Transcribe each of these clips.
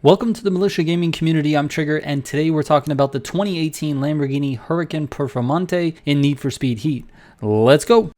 Welcome to the Militia gaming community. I'm Trigger, and today we're talking about the 2018 Lamborghini Huracan Performante in Need for Speed Heat. Let's go!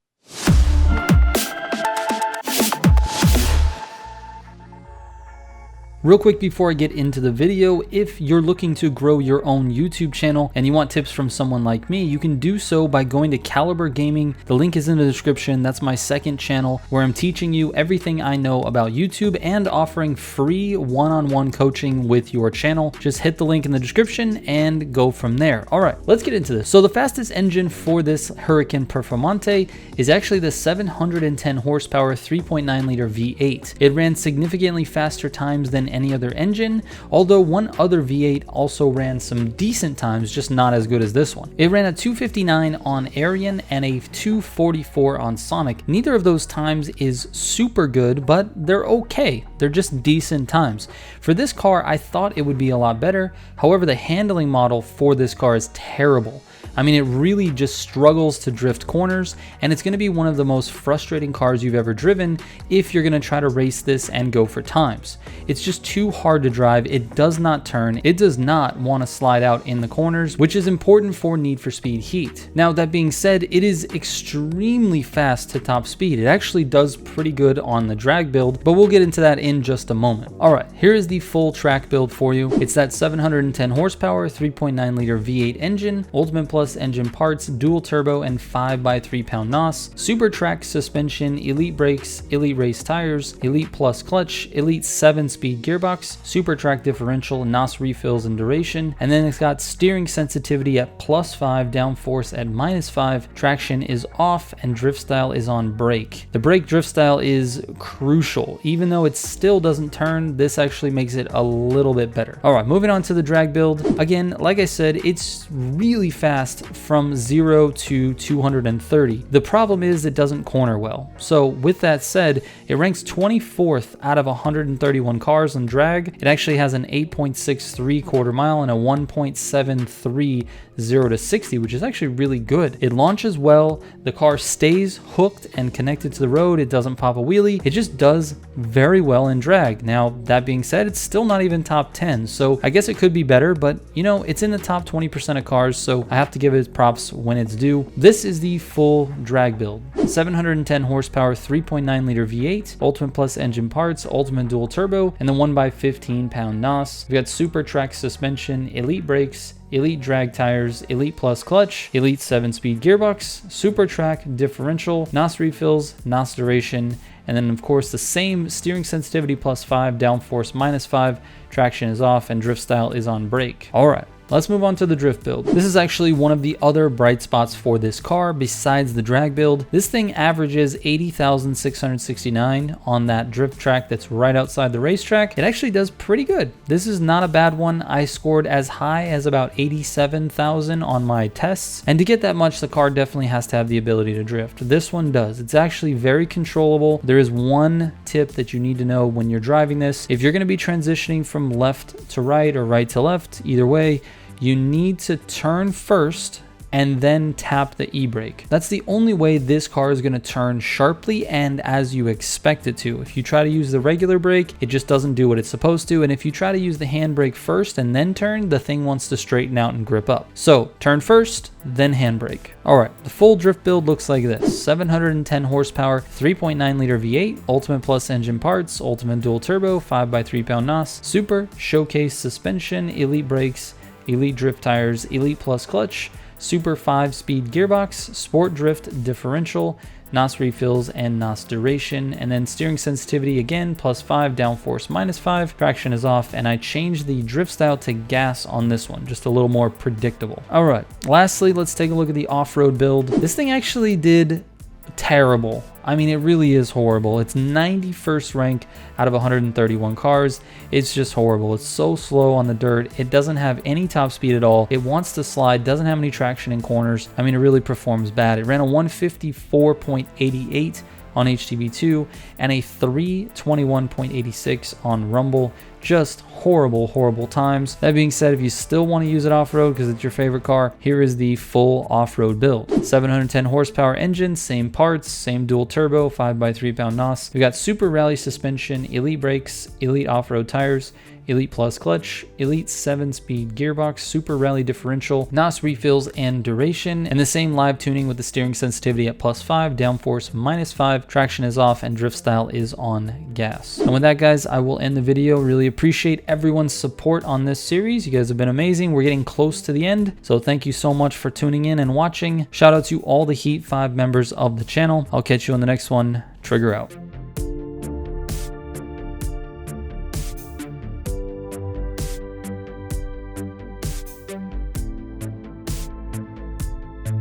Real quick before I get into the video, if you're looking to grow your own YouTube channel and you want tips from someone like me, you can do so by going to Caliber Gaming. The link is in the description. That's my second channel where I'm teaching you everything I know about YouTube and offering free one-on-one coaching with your channel. Just hit the link in the description and go from there. All right, let's get into this. So the fastest engine for this Huracan Performante is actually the 710 horsepower 3.9 liter V8. It ran significantly faster times than any other engine, although one other V8 also ran some decent times, just not as good as this one. It ran a 259 on Arian and a 244 on Sonic. Neither of those times is super good, but they're okay. They're just decent times. For this car, I thought it would be a lot better. However, the handling model for this car is terrible. I mean, it really just struggles to drift corners, and it's going to be one of the most frustrating cars you've ever driven if you're going to try to race this and go for times. It's just too hard to drive. It does not turn. It does not want to slide out in the corners, which is important for Need for Speed Heat. Now, that being said, it is extremely fast to top speed. It actually does pretty good on the drag build, but we'll get into that in just a moment. All right, here is the full track build for you. It's that 710 horsepower, 3.9 liter V8 engine, Ultimate Plus engine parts, dual turbo and 5x3 pound NOS, super track suspension, elite brakes, elite race tires, elite plus clutch, elite 7-speed gearbox, super track differential, NOS refills and duration, and then it's got steering sensitivity at +5, downforce at -5, traction is off, and drift style is on brake. The brake drift style is crucial. Even though it still doesn't turn, this actually makes it a little bit better. All right, moving on to the drag build. Again, like I said, it's really fast from 0 to 230. The problem is it doesn't corner well. So with that said, it ranks 24th out of 131 cars on drag. It actually has an 8.63 quarter mile and a 1.73 0 to 60, which is actually really good. It launches well. The car stays hooked and connected to the road. It doesn't pop a wheelie. It just does very well in drag. Now, that being said, it's still not even top 10. So I guess it could be better, but you know, it's in the top 20% of cars. So I have to give it props when it's due. This is the full drag build. 710 horsepower, 3.9 liter V8, Ultimate Plus engine parts, Ultimate dual turbo, and the 1x15 pound NOS. We've got super track suspension, elite brakes, elite drag tires, elite plus clutch, elite 7-speed gearbox, super track differential, NOS refills, NOS duration, and then of course the same steering sensitivity +5, downforce -5, traction is off, and drift style is on brake. All right. Let's move on to the drift build. This is actually one of the other bright spots for this car besides the drag build. This thing averages 80,669 on that drift track that's right outside the racetrack. It actually does pretty good. This is not a bad one. I scored as high as about 87,000 on my tests. And to get that much, the car definitely has to have the ability to drift. This one does. It's actually very controllable. There is one tip that you need to know when you're driving this. If you're going to be transitioning from left to right or right to left, either way, you need to turn first and then tap the e-brake. That's the only way this car is going to turn sharply and as you expect it to. If you try to use the regular brake, it just doesn't do what it's supposed to. And if you try to use the handbrake first and then turn, the thing wants to straighten out and grip up. So turn first, then handbrake. All right, the full drift build looks like this. 710 horsepower, 3.9 liter V8, Ultimate Plus engine parts, Ultimate dual turbo, 5x3 pound NOS, super showcase suspension, elite brakes, elite drift tires, elite plus clutch, super 5-speed gearbox, sport drift differential, NOS refills and NOS duration, and then steering sensitivity again +5, downforce -5, traction is off, and I changed the drift style to gas on this one, just a little more predictable. All right, lastly, let's take a look at the off-road build. This thing actually did terrible. I mean, it really is horrible. It's 91st rank out of 131 cars. It's just horrible. It's so slow on the dirt. It doesn't have any top speed at all. It wants to slide, doesn't have any traction in corners. I mean, it really performs bad. It ran a 154.88 on HTV2 and a 321.86 on Rumble. Just horrible times. That being said, if you still want to use it off-road because it's your favorite car, here is the full off-road build. 710 horsepower engine, same parts, same dual turbo, 5x3 pound NOS. We got super rally suspension, elite brakes, elite off-road tires, Elite Plus clutch, Elite 7-speed gearbox, Super Rally differential, NOS refills and duration, and the same live tuning with the steering sensitivity at +5, downforce -5, traction is off, and drift style is on gas. And with that, guys, I will end the video. Really appreciate everyone's support on this series. You guys have been amazing. We're getting close to the end, so thank you so much for tuning in and watching. Shout out to all the Heat 5 members of the channel. I'll catch you on the next one. Trigger out.